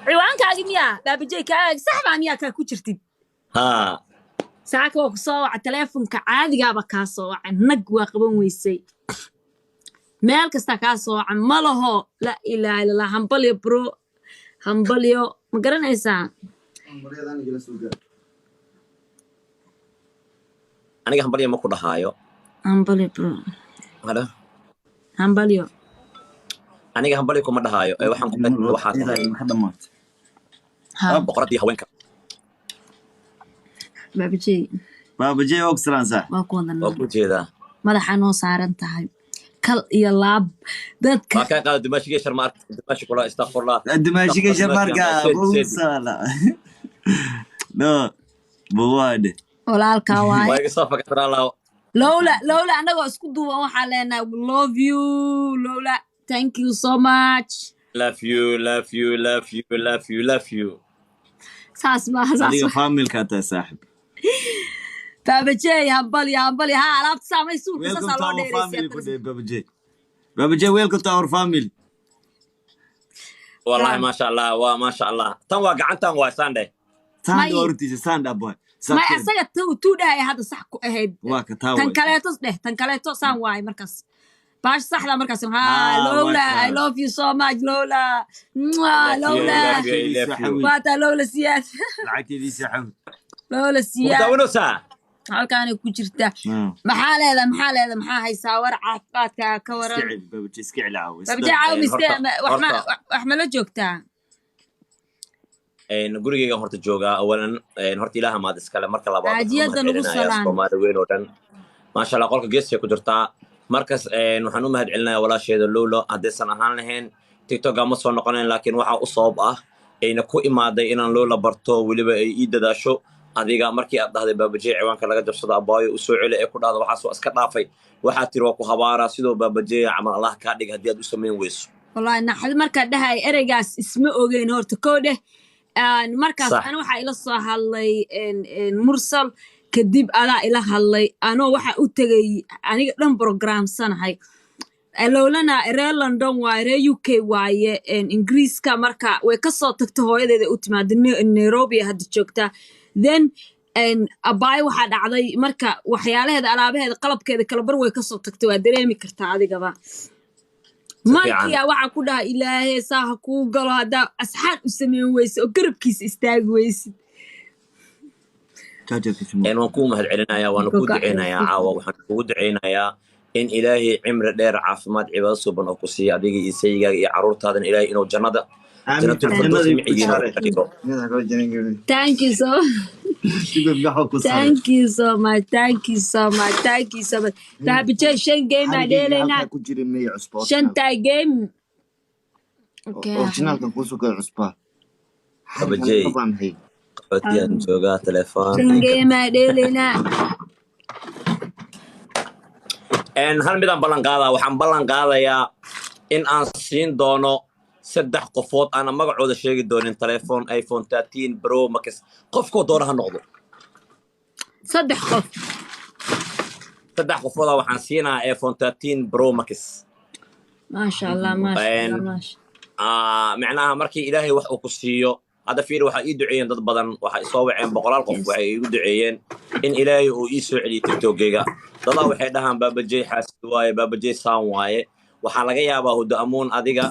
ciwaankaaga miyaa baabajey kaaga sax baa miyaa kaa ku jirtid ها saaka waa ku soo waca teleefonka caadigaaba kaa soo wacan nag waa qaban weysay meel kasta kaa soo wacan ma laho la ilaaha illallah hambalyo bro hambalyo ma garanaysaa aniga hambalyo ma ku dhahayo hambalyo bro hada hambalyo aniga hambalyo kuma dhahayo ee waxaan ku dhahay waxa tahay ha boqoradii haweenka baabajey oxran sax waa ku wadan oo ku jeeda madaxa noo saaran tahay kal iyo laab dadka waa ka qaado dimaashiga sharmaar dimaashi kula istaghfirullah dimaashiga sharmaarka sala no buwade walaalka waay waa iga soo fakatraa laa lowla anagoo isku duuban waxaa leenahay we love you lowla thank you so much love you love you love you love you love you saas ma saas adiga familka ta saaxib baabajey hambali ha alaabta saamay suuqa saas loo dheereysay baabajey welcome to our family wallahi ma sha Allah waa ma sha Allah tan waa gacantan waa sande sande ortiisa sande boy ma asaga tuu dhahay hadda sax ku ahayd waa ka taa tan kaleeto saan waay markaas باش صح لا مركز ها لولا I love you so much لولا لولا فاتا لولا سياد لعكتي دي سحب لولا سياد وداونوسا halkaan ku jirta maxaa haysaa war caafimaadka ka waran wax ma la joogtaa gurigeyga horta joogaa awalan horta ilaaha maad iskale marka labaad aajiyada lagu salaan Soomaali weyn oo dhan maasha Allah qolka geesiga ku jirtaa markaas waxaan u mahad celinayaa walaasheeda Lolo hadaysan ahaan lahayn TikTok ma soo noqonayn laakiin waxa u sabab ah ayna ku imaaday inaan Lolo barto waliba ay ii dadaasho adiga markii aad dhahday baabajey ciwaanka laga jabsado abaayo u soo celi ee ku dhahdo waxa soo iska dhaafay waxa tiri waa ku habaara sidoo baabajey amal Allah ka dhig hadii aad u sameyn weyso wallahi naxal marka dhahay ereygaas isma ogeyn horta koode markaas aan waxa ila soo hadlay mursal kadib ala ila hadlay anoo waxa u tagay aniga dhan program sanahay lowlana reer London waa reer UK waaye Ingiriiska marka way ka soo tagtay hooyadeeda u timaad Nairobi hadda joogta then abay waxa dhacday marka waxyaalaheeda alaabaheeda qalabkeeda kala bar way ka soo tagtay waa dareemi kartaa adigaba markii waxa ku dhahay ilaahay saaha ku galo hada asxaab u sameyn weyso oo garabkiisa istaagi weysid waan ku mahad celinayaa waan ku duceynayaa caawa waxaan kugu duceynayaa in ilaahay cimri dheer caafimaad cibaado suuban oo ku siiyo adiga iyo sayigaaga iyo caruurtaadan ilaahay inuu jannada thank you so thank you so much thank you so much thank you so much baabajey shan game aa dheelayna shanta game originalka kusuga cusba baabajey qodiyaan joogaa telefoon shan game aa dheelayna hal midaan ballan qaadaa waxaan ballan qaadayaa in aan siin doono 3 qofood aan magacooda sheegi doonin telefoon iPhone 13 Pro Max qofkoo doona ha noqdo 3 qof 3 qofood waxaan siinaa iPhone 13 Pro Max ma sha Allah macnaha markii ilaahay wax uu ku siiyo hada fiir waxa ii duceeyeen dad badan waxa soo waceen 100 qof waxay igu duceeyeen in ilaahay uu ii soo celiyo TikTok-geyga dadka waxay dhahaan baabajey xaasid waaye baabajey saan waaye waxa laga yaabaa hudo amoon adiga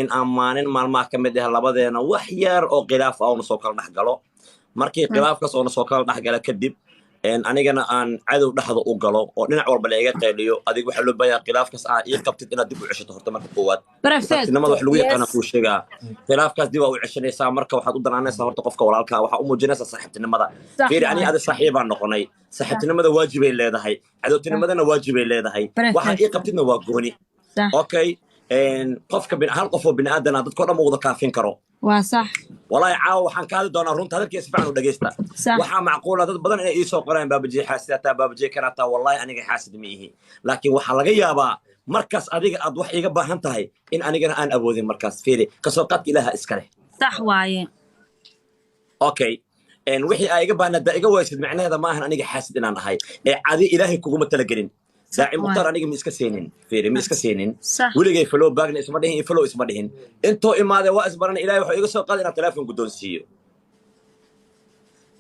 in amaanin maalmaha ka mid ah labadeena wax yar oo khilaaf ah oo soo kala dhaxgalo markii khilaafkaas oo soo kala dhaxgala kadib anigana aan cadow dhaxdo u galo oo dhinac walba la iga qayliyo adiga waxa loo baayaa khilaafkaas ii qabtid inaad dib u ceshato horta marka koowaad nimada wax lagu yaqaan ku sheegaa khilaafkaas dib u ceshanaysaa marka waxaad u danaanaysaa horta qofka walaalka waxa u muujinaysaa saaxiibtinimada fiir ani aad saaxiibaan noqonay saaxiibtinimada waajib ay leedahay cadowtinimadana waajib ay leedahay waxa ii qabtidna waa gooni okay qofka hal qof oo bini'aadan ah dadka dhan wada kaafin karo waa sax wallahi caaw waxaan ka hadli doonaa runta hadalkiisa fiican u dhageysta waxa macquul ah dad badan inay ii soo qoraan baabajey xaasidata baabajey karata wallahi aniga xaasid ma ihi laakiin waxa laga yaabaa markaas adiga aad wax iga baahan tahay in anigana aan awoodin markaas fiiri ka soo qad ilaaha iska leh sax waaye okay wixii ay iga baahnaa iga waysid macnaheeda ma ahan aniga xaasid inaan ahay cadi ilaahay kuguma tala gelin daaci mukhtaar aniga ma iska seenin fiiri ma iska seenin صح weligay follow baagna isma dhihin iyo follow isma dhihin intoo imaadee waa isbaran ilaahay wuxuu iga soo qaaday inaan telefoon guddoonsiiyo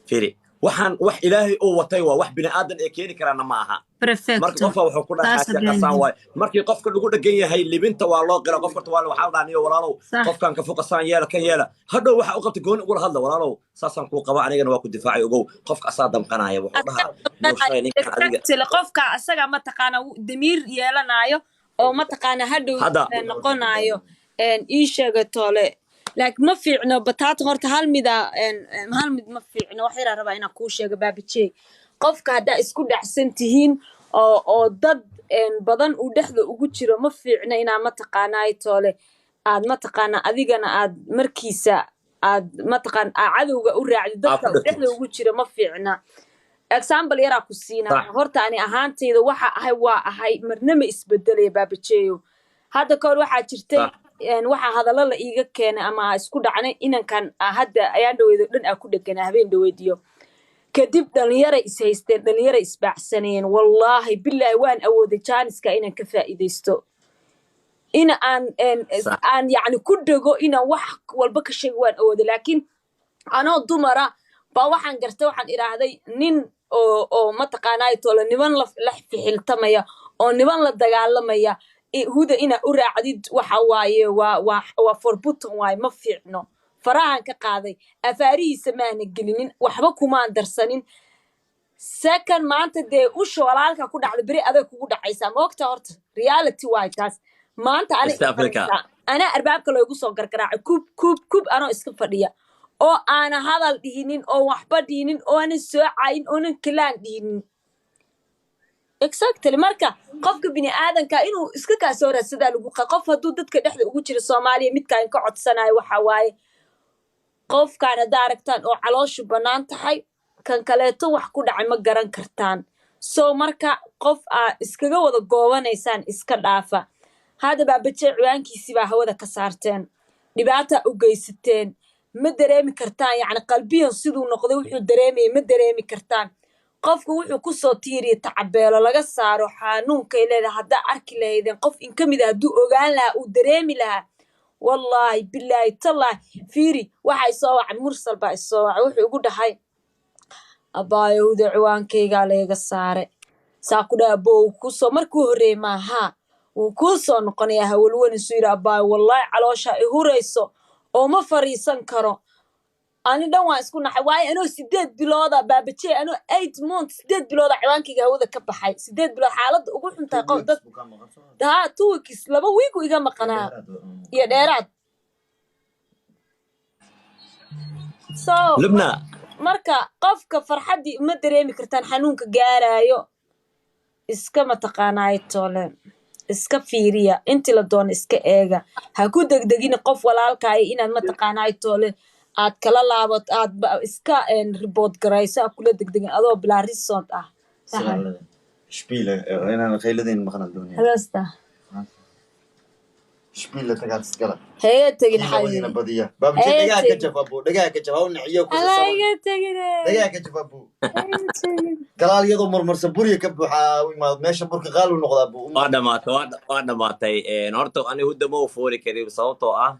fiiri waxaan wax ilaahay uu watay waa wax bini aadan ee keeni karaana ma aha marka perfecto qofka wuxuu ku dhaxaa taas qasaan waay markii qofka lagu dhagan yahay libinta waa loo qira qofka waa waxa la dhaaniyo walaalow صح qofkan ka fuqasaan yeela ka yeela hadhow waxa uu qabtay gooni ugu hadla walaalow saasaan ku qaba anigana waa ku difaacay ogow qofka asaa damqanaya wuxuu dhahaa noo sheegay ninkan adiga exactly qofka asaga ma taqaana damiir yeelanayo oo ma taqaana hadhow hadda noqonayo ii sheega tole laakiin ma fiicno bataata horta hal mid ma fiicno wax yar rabaa inaan kuu sheego baabijey qofka haddaa isku dhacsan tihiin oo dad badan uu dhexda ugu jiro ma fiicno inaa mataqaanaa tole aad mataqaana adigana aad markiisa aad mataqaan cadowga u raacdi dadka dhexda ugu jiro ma fiicna example yaraa ku siinaa horta ani ahaantayda waxa ahay waa ahay marna ma isbedelaya baabijeeyo hadda kahor waxaa jirtay waxa hadallo la iiga keenay ama isku dhacnay inankan hadda ayaan dhaweedo dhan ku dhaganaa habeen dhaweediyo kadib dhalinyara is haysteen dhalinyara isbaacsanayeen wallaahi bilaahi waan awooday jaaniska inaan ka faa'iidaysto in aan yacni ku dhego inaan wax walba ka sheego waan awooday laakiin anoo dumara baa waxaan gartay waxaan idhaahday nin oo mataqaanaa tole niman la fixiltamaya oo niman la dagaalamaya huda inaa u raacdid waxa waaye waa forbuton waaye ma fiicno farahan ka qaaday afaarihiisa maana gelinin waxba kumaan darsanin second maanta dee usha walaalka ku dhacda beri adag kugu dhacaysaa ma ogta horta reality waay taas maanta ana arbaabka loogu soo gargaraacay kub anoo iska fadhiya oo aana hadal dhihinin oo waxba dhihinin oonan soo cayin oonan kalaan dhihinin exactly marka qofka bini aadanka inuu iska kaa soo raadsadaa lagu qof hadduu dadka dhexda ugu jira Soomaaliya midkaan ka codsanayo waxa waaye qofkaan haddaa aragtaan oo calooshu bannaan tahay kan kaleeto wax ku dhacay ma garan kartaan soo marka qof iskaga wada goobanaysaan iska dhaafa hadda baabajee ciwaankiisii baa hawada ka saarteen dhibaata u geysateen ma dareemi kartaan yacni qalbiyan siduu noqday wuxuu dareemayay ma dareemi kartaan qofku wuxuu ku soo tiiriya tacabeelo laga saaro xanuunkay leedahay haddaa arki lahaydeen qof in ka mid ah hadduu ogaan lahaa uu dareemi lahaa wallaahi bilaahi tallaahi fiiri waxaa isoo wacay mursal baa isoo wacay wuxuu igu dhahay abaayowda ciwaankaygaa layga saare saa ku dhaha abow kusoo markuu horreeyey maahaa wuu kuu soo noqonayaa hawalwanisu yidhi abaayo wallaahi caloosha i hurayso oo ma fariisan karo ani dhan waan isku naxay waayo anoo 8 bilooda baabajee anoo 8 months 8 bilooda ciwaankayga hawada ka baxay 8 bilood xaaladda ugu xuntahay qof dad 2 weeks 2 week iga maqanaa iyo dheeraad so Lubna marka qofka farxadii ma dareemi kartaan xanuunka gaaraayo iska mataqaanaa tole iska fiiriya intii la doono iska eega ha ku degdegin qof walaalkaayo inaad mataqaanaa tole aad kala laabato aad iska report garayso kula degdegin adoo bilaa resort ah شبيلة أنا خيلدين مخنا الدنيا halasta شبيلة تقعد تقلا هي تجي بدينا الحاجة بدية باب جد هي دقيقة تجي كجف أبو دقيقة كجف أو نعيو كل الله الصلاة يتجي دقيقة كجف أبو قال يضو مرمر سبوري كبو حاوي ما ماشي برك قالوا نقض أبو waa dhamaatay horta ani hudda ma u foori karin sababtoo ah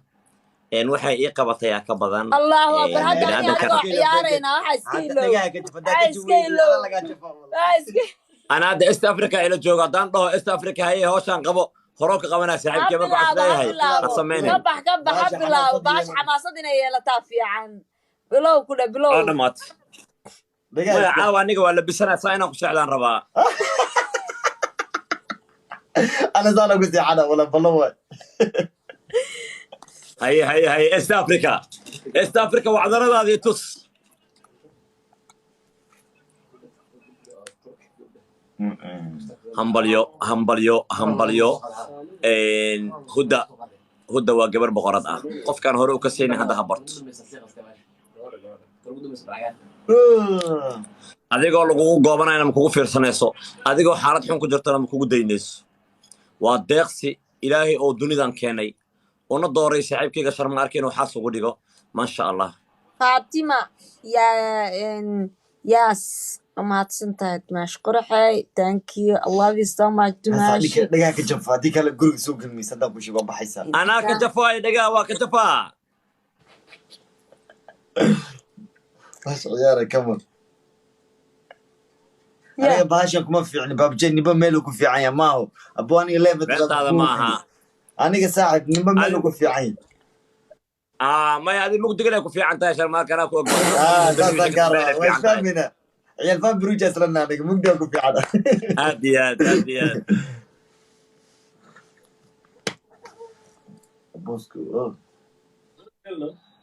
waxay ii qabatay ka badan الله أكبر هذا bini أنا aadamka أروح عيارنا وحاسكي حتى له دقيقة كجف دقيقة حاسكي له لا كجف حاسكي ana hadda East Africa ila joogo haddaan dhaho East Africa haye hawshaan qabo horoo ka qabanaa saaxiibkii marka waxaan leeyahay ha sameynay قبح بلا باش حماصتنا هي لا تافي عن بلو كده بلو waa dhamaatay دقيقة maya caawa aniga waa labisanaa saa inaan ku socdaan rabaa أنا زانا قلت أنا ولا بلوه haye East Africa wacdaradaadii tus hambalyo hudda waa gabar boqorad ah qofkaan hore u ka siinin hadda ha barto adigoo lagugu goobanayna ma kugu fiirsanayso adigoo xaalad xun ku jirtana ma kugu daynayso waa deeqsi ilaahay oo dunidan keenay una dooray saaxiibkayga sharma arki inuu xaas ugu dhigo maasha allah فاطمة يا ياس mahadsantahay Dimaash Quraxey. Thank you. I love you so much Dimaash. dhagaa ka jaf haddii kale guriga soo gelmaysa haddaa kushi waa baxaysaa anaa ka jafaayo dhagaa waa ka jafaa bash ciyaara kaman aniga bahashan kuma fiicni baabjay niba meel ku fiican yahay maaho abo aniga leebad beertaada maaha aniga saaxib niba meel ku fiican yahay maya adi mugdigana ku fiican tahay sharmaarkana ku saasa gaara way fahmina ciyaal faham burujas lana aniga mugdiga ku fiican aad iyo aad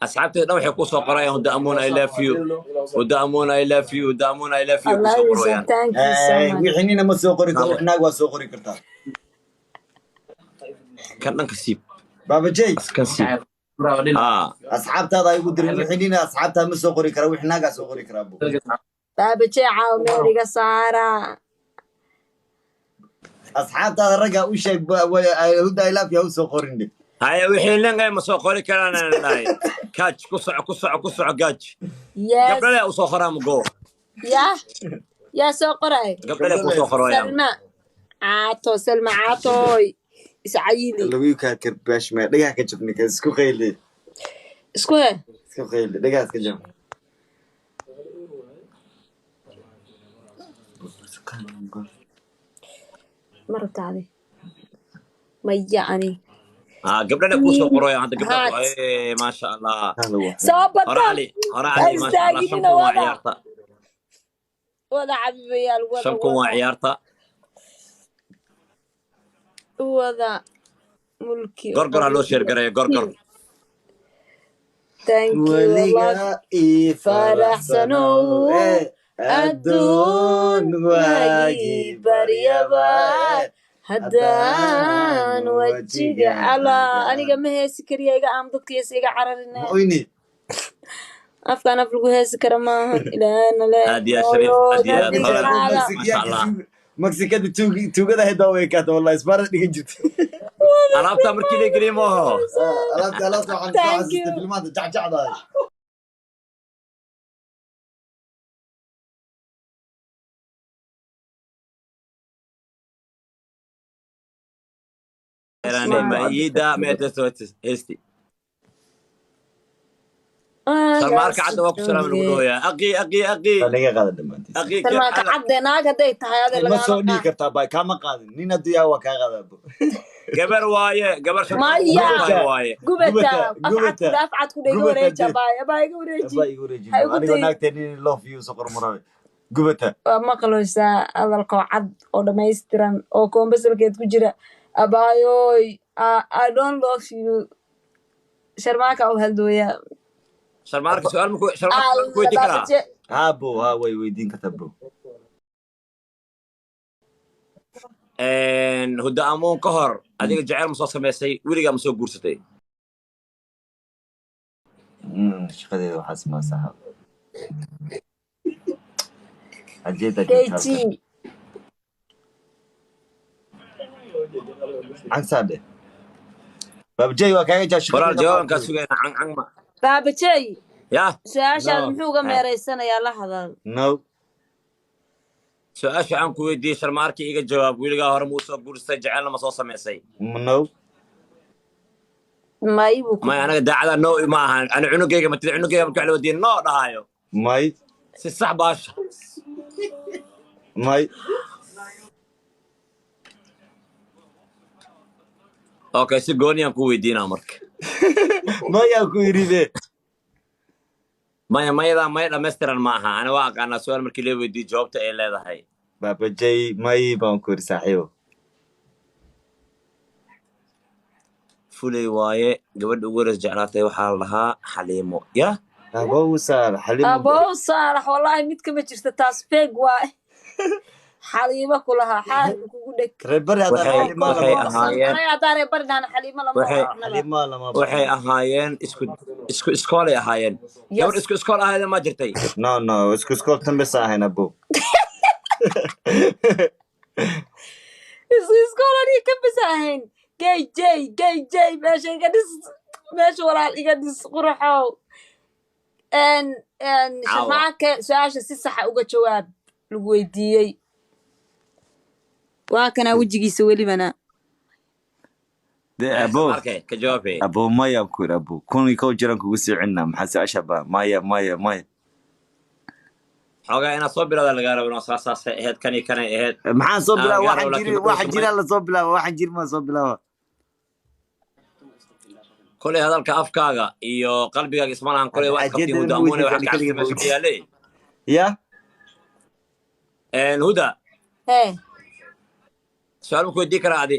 asxaabtay dhan waxay ku soo qorayaan Huda Amoon I love you Huda Amoon I love you Huda Amoon I love you ku soo qorayaan Thank you so much. wixinina ma soo qori karo wixnaag waa soo qori kartaa kan dhanka siib baabajay kan siib asxaabtaada ay ugu dirin wixinina asxaabtaada ma soo qori kara wixnaagaa soo qori karaa Baabajay caaw meeliga saara. asxaabtaada ragga u sheeg Huda I love you u soo qorinde haya wixii lengay ma soo qori karaan nahay kaaj ku soco gaaj Yes. gabdhaha u soo qoraa mugo Ya soo qoray. gabdhaha ku soo qorayaan Salma caatoy iscayili lagu ka karbash ma dhagaa ka jabni ka isku qeyle isku he dhagaa iska jab martaade maya ani gabdhaha ku soo qorayaan hadda gabdhaha ma sha Allah soo badan hora ali ma sha Allah shan kun waa ciyaarta wada cabiyaal shan kun waa ciyaarta wada mulki gorgor loo sheer gareeyo gorgor thank you waliga faraxsano adduun waagi baryaba haddaan wajiga calaa aniga ma heesi kariya iga aam dadkiisa iga cararina oyni afkaan af lagu heesi kara maaha ilaahna le aad yaa shariif aad yaa hora ma sha Allah Mexicada tuugada hay daaway ka tahay wallahi isbaar dhigan jirtay alaabta markii la geliyo ma aha alaabta waxaan ka xasuustay filmaanta jacjacdaay maida meetasootis hesti salmaarka cadda waa ku salaam lagu dhooyaa aqi laga qaada dhamaantii salmaarka cadde naag hadday tahay ade ma soo dhigi kartaa bay kama qaadin nin haddii yaa waa kaa qaadaabo gabar waaye gabar maya waaye gubata afcad ku dhega wareeja baa iga wareeji igu wareejin aniga naagteen in love you soo qormaraay gubata waa maqlaysaa hadalkoo cad oo dhammaystiran oo koombasalkeed ku jira abaayoy I don't love you sharmaaka u haldooya sharmaarka su'aal ku weydiin karaa bo way weydiin kartaa bro Huda Amoon ka hor adiga jacayl ma soo samaysay weligaa ma soo guursatay shaqadeeda waxaa samaa saaxab ajeeda KG cansade babjay waa kaaga jaa walaal jawaabkaa sugayna can ma baabajey ya su-aashaad muxuu uga meeraysanayaa la hadal no su-aasha aan ku weydiiyey sharmaarkii iga jawaab weligaa hore muu soo guursatay jacaylna ma soo samaysay no may anaga daacada no ma ahan ana cunugayga matida cunugayga marka la wadiin no dhahayo may si sax baasha may okay si gooniyaan ku weydiinaa marka mayaa ku yiride mayada may dhammaystiran ma aha ana waa aqaanaa su-aal markii la weydiiyo jawaabta ay leedahay baabajay may baan ku yiri saaxiibo fulay waaye gabadha ugu horeys jeclaatay waxaa la dhahaa xaliimo ya abow saalax wallahi mid kama jirta taas feeg waay xaliimo ku lahaa xaalka kugu dheg waxay ahaayeen isku iskoolay ahaayeen gabadh isku iskool ahayd ma jirtay no isku iskool tan bes ahayn abow isku iskool aniga ka bes ahayn gay meesha iga dhis meesha walaal iga dhis quraxow sharmaanka su-aasha si saxa uga jawaab lagu weydiiyey waa kana wejigiisa welibana dee abo arkay ka jawaabay abo maya ku iri abo kun koo jiran kugu sii cinna maxaa si ashaba maya xogaa inaad soo bilowda laga rabo inoo saasaasay ahayd kanay ahayd maxaan soo bilaaba gaaro laakiin waxa jira la soo bilaaba waxaan jir ma soo bilaaba kolay hadalka afkaaga iyo qalbigaaga isma lahan kolay waa iskaftii huda amuune waxa kacabsi meesha ku yaale ya huda hee su-aal ma ku weydii karaa adi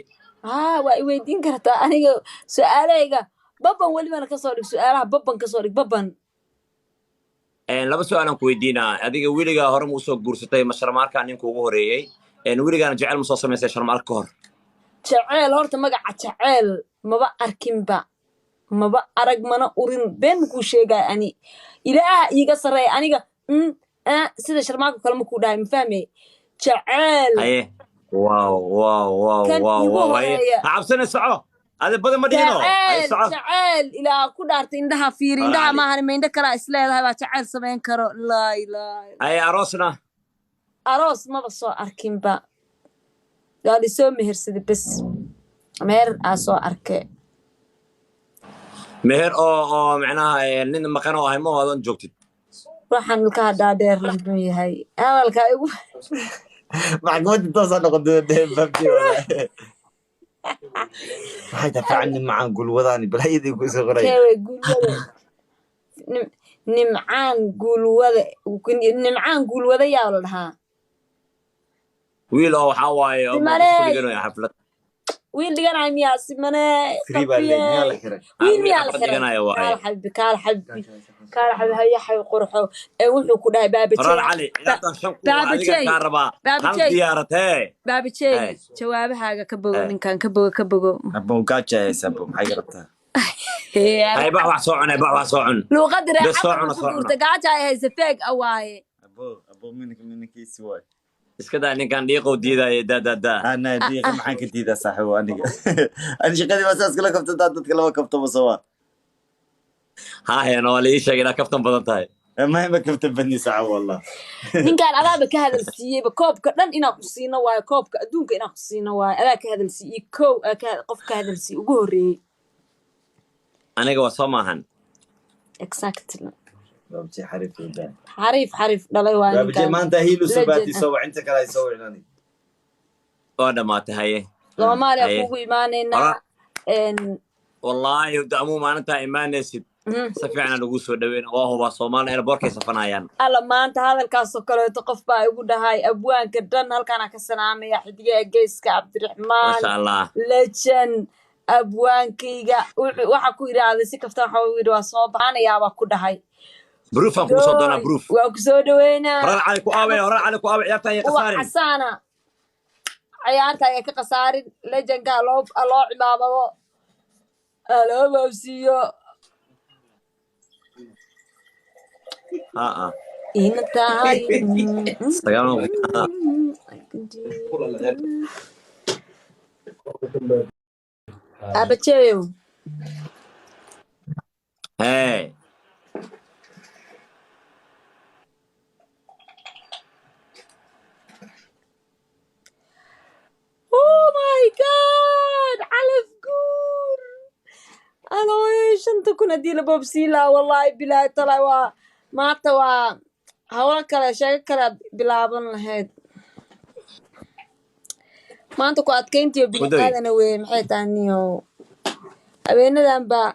waa i weydiin kartaa aniga su-aalahayga baban welibana kasoo dhig su-aalaha baban kasoo dhig baban laba su-aalaan ku weydiinaa adiga weligaa hore ma usoo guursatay ma sharmaarkaa ninka ugu horeeyey weligaana jecel ma soo samaysay sharmaarka ka hor jaceyl horta magaca jaceyl maba arkinba maba arag mana urin been makuu sheegaya ani ilaaha iiga sarreeya aniga sida sharmaarka kale makuu dhahay ma fahmay jaceyl haye wow kan igu horeeya ha cabsana soco adi badan ma dhihino jaceyl ilaa ku dhaartay indhaha fiiri indhaha maahan ma indho kalaa isleedahay baa jaceyl samayn karo laa ilaaha haye aroosna aroos maba soo arkinba waa lisoo mehersaday bes meher aa soo arkay meher oo macnaha nin maqan oo ahay ma adan joogtid waxaan ilkaha dhaadheer la muxuu yahay hadalkaa igu maxkamadda toosaa noqotay babti waxay tafacani macaan gulwadaani balayadii ku soo qoray kewe gulwada nimcaan gulwada yaa la dhahaa wiil oo waxaa waaye kuliganoy xaflad wiil dhiganayo miyaa simane wiil miyaa la xiray kaal xabibi hayaxay qurxo wuxuu ku dhahay baabajey jawaabahaaga ka bogo ninkan ka bogo luuqadii reexaurta gaaja ay haysa feeg awaaye iska daa ninkan dhiiqow diidaaye ana dhiiqa maxaan ka diidaa saaxiibo aniga ani shaqadii baa saas kala kabta dadka lama kabtaba soo haahena waa la ii sheegay inaad kaftan badan tahay ma kabtan badni saaxiib wallah ninkaan adaaba ka hadalsiiyeyba koobka dhan inaa ku siino waayo koobka adduunka inaa ku siino waayo adaa ka hadalsiiyey kow qof ka hadalsiiye ugu horreeyey aniga waa soo maahan exactly babti xariif dhalay waa babti maanta hiilu sabaati soo inta kale soo wicnani waa dhamaatay haye Soomaaliya kugu imaanaynaa wallaahi daamu maalinta imaanaysid si fiican lagu soo dhaweyn waa huba Soomaaliya airportkay safanayaan alla maanta hadalkaas oo kale qof baa igu dhahay abwaanka dhan halkaan ka salaamaya xidiga geeska Cabdiraxmaan masha Allah legend abwaankayga waxa ku iraaday si kafta waxa uu yiri waa soo baxanayaa baa ku dhahay بروف أنا كوسو دونا بروف وكسو دوينا هران عليك وآبي عيارتها هي قصارين وحسانا عيارتها هي كقصارين لجن قالوا الله عبابه ألو بوسيو إنت هاي استغامل أبتشيو هاي Oh my god علف قور أنا إيش أنت كنا ديلا بوبسيلا والله بلا طلع ما توا هوا كلا شيء كلا بلا بن هاد ما أنت كنت كنتي بني هذا نوي محيط عنيو أبينا ذنبا